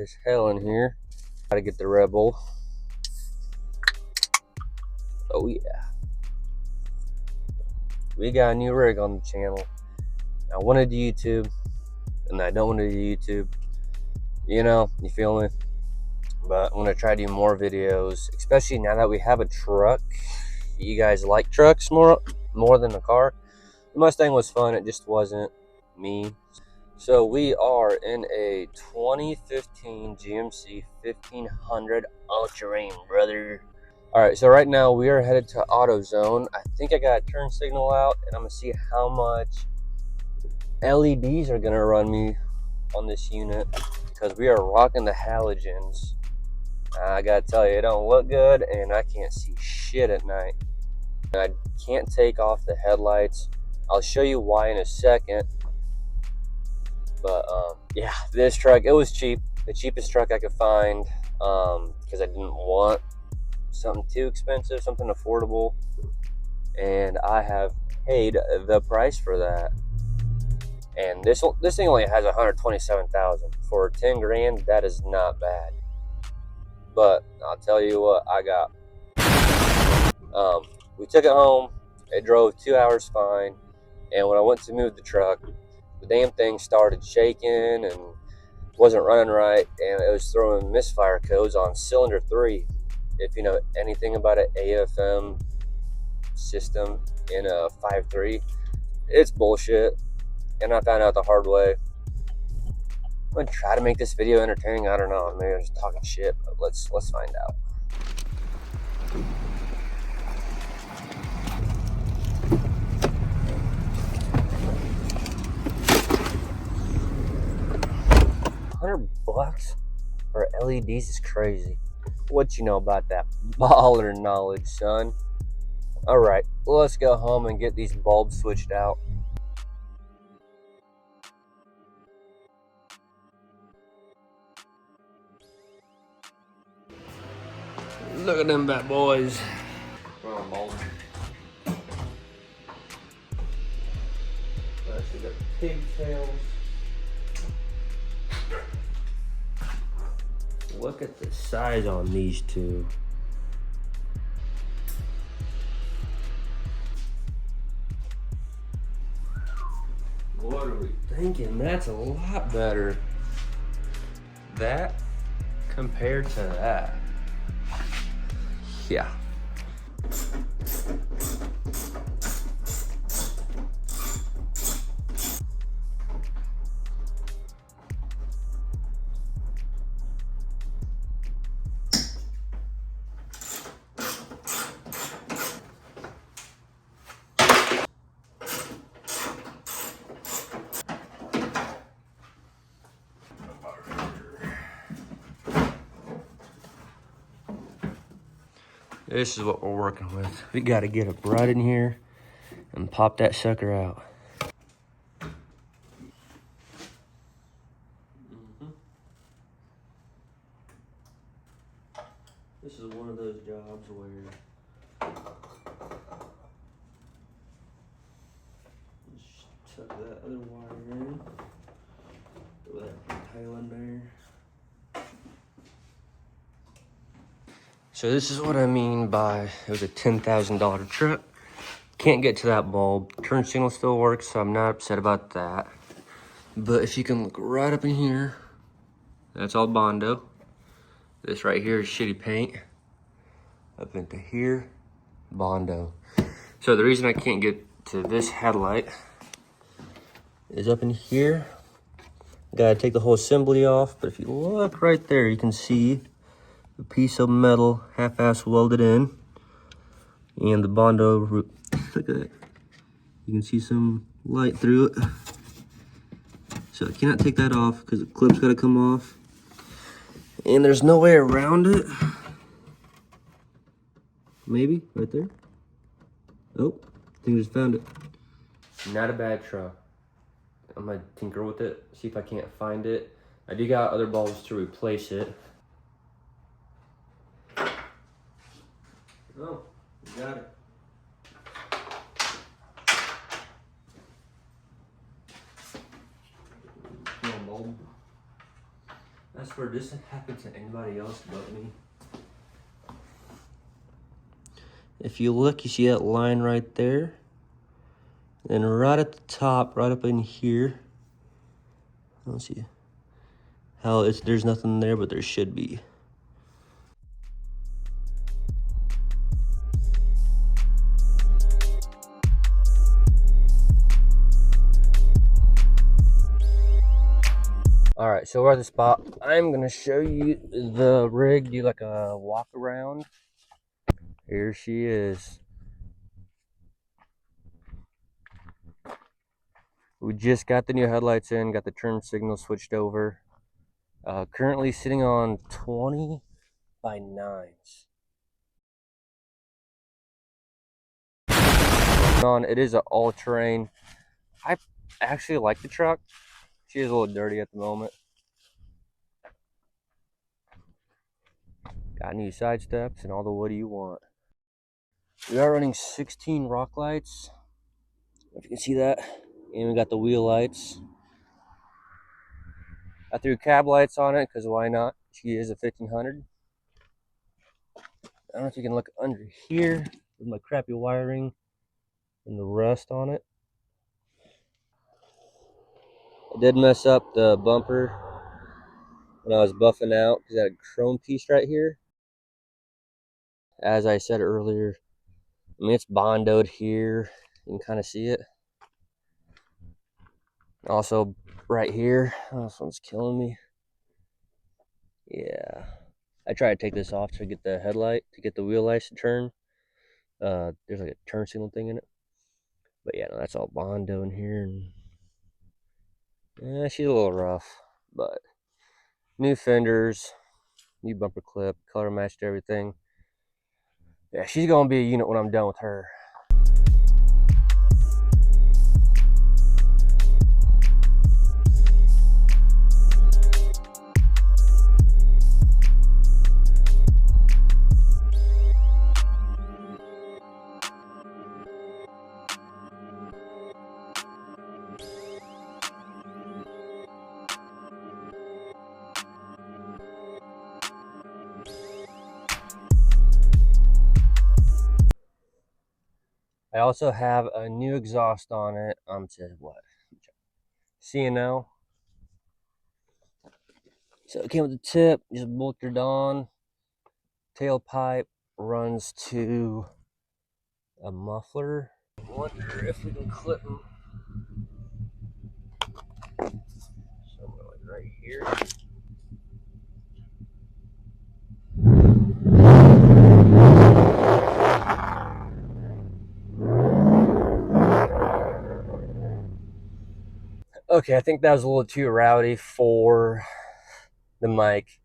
as hell in here. Gotta get the Red Bull. Oh yeah. We got a new rig on the channel. I wanted to YouTube, and I don't want to do YouTube. You know, you feel me? But I'm gonna try to do more videos, especially now that we have a truck. You guys like trucks more than a car. The Mustang was fun, it just wasn't me. So we are in a 2015 GMC 1500 All-Terrain, brother. All right, so right now we are headed to AutoZone. I think I got a turn signal out, and I'm gonna see how much LEDs are gonna run me on this unit, because we are rocking the halogens. I gotta tell you, it don't look good, and I can't see shit at night. I can't take off the headlights. I'll show you why in a second. But yeah, this truck, it was cheap. The cheapest truck I could find, because I didn't want something too expensive, something affordable. And I have paid the price for that. And this thing only has 127,000 for 10 grand. That is not bad. But I'll tell you what, I got. We took it home. It drove 2 hours fine. And when I went to move the truck, the damn thing started shaking and wasn't running right, and it was throwing misfire codes on cylinder 3. If you know anything about an AFM system in a 5.3, it's bullshit, and I found out the hard way. I'm gonna try to make this video entertaining. I don't know, maybe I'm just talking shit, but let's find out. $100 for LEDs is crazy. What you know about that baller knowledge, son? All right, let's go home and get these bulbs switched out. Look at them bad boys. Come on, bulb. We got pigtails. Look at the size on these two. What are we thinking? That's a lot better. That compared to that. Yeah. This is what we're working with. We gotta get it right in here and pop that sucker out. This is one of those jobs where just tuck that other wire in, throw that tail in there. So this is what I mean by it was a $10,000 truck. Can't get to that bulb. Turn signal still works, so I'm not upset about that. But if you can look right up in here, that's all Bondo. This right here is shitty paint. Up into here, Bondo. So the reason I can't get to this headlight is up in here. Gotta take the whole assembly off, but if you look right there, you can see a piece of metal half-ass welded in, and the Bondo, look at that. You can see some light through it. So I cannot take that off because the clip's gotta come off. And there's no way around it. Maybe, right there. Oh, I think I just found it. Not a bad truck. I'm gonna tinker with it, see if I can't find it. I do got other bulbs to replace it. Oh, we got it. Come on, bulb. I swear this happened to anybody else but me. If you look, you see that line right there. And right at the top, right up in here. Let's see. How there's nothing there, but there should be. All right, so we're at the spot. I'm gonna show you the rig, do like a walk around. Here she is. We just got the new headlights in, got the turn signal switched over. Currently sitting on 20 by 9s. It is an all-terrain. I actually like the truck. She is a little dirty at the moment. Got new side steps and all the wood you want. We are running 16 rock lights, if you can see that. And we got the wheel lights. I threw cab lights on it because why not? She is a 1500. I don't know if you can look under here with my crappy wiring and the rust on it. I did mess up the bumper when I was buffing out because I had a chrome piece right here. As I said earlier, I mean, it's bondoed here. You can kind of see it. Also, right here, oh, this one's killing me. Yeah, I tried to take this off to get the headlight, to get the wheel lights to turn. There's like a turn signal thing in it. But yeah, no, that's all Bondo in here. And yeah, she's a little rough. But new fenders, new bumper clip, color matched everything. Yeah, she's going to be a unit when I'm done with her. I also have a new exhaust on it. To what? C&L. So it came with the tip, just bolted on. Tailpipe runs to a muffler. I wonder if we can clip them somewhere like right here. Okay, I think that was a little too rowdy for the mic.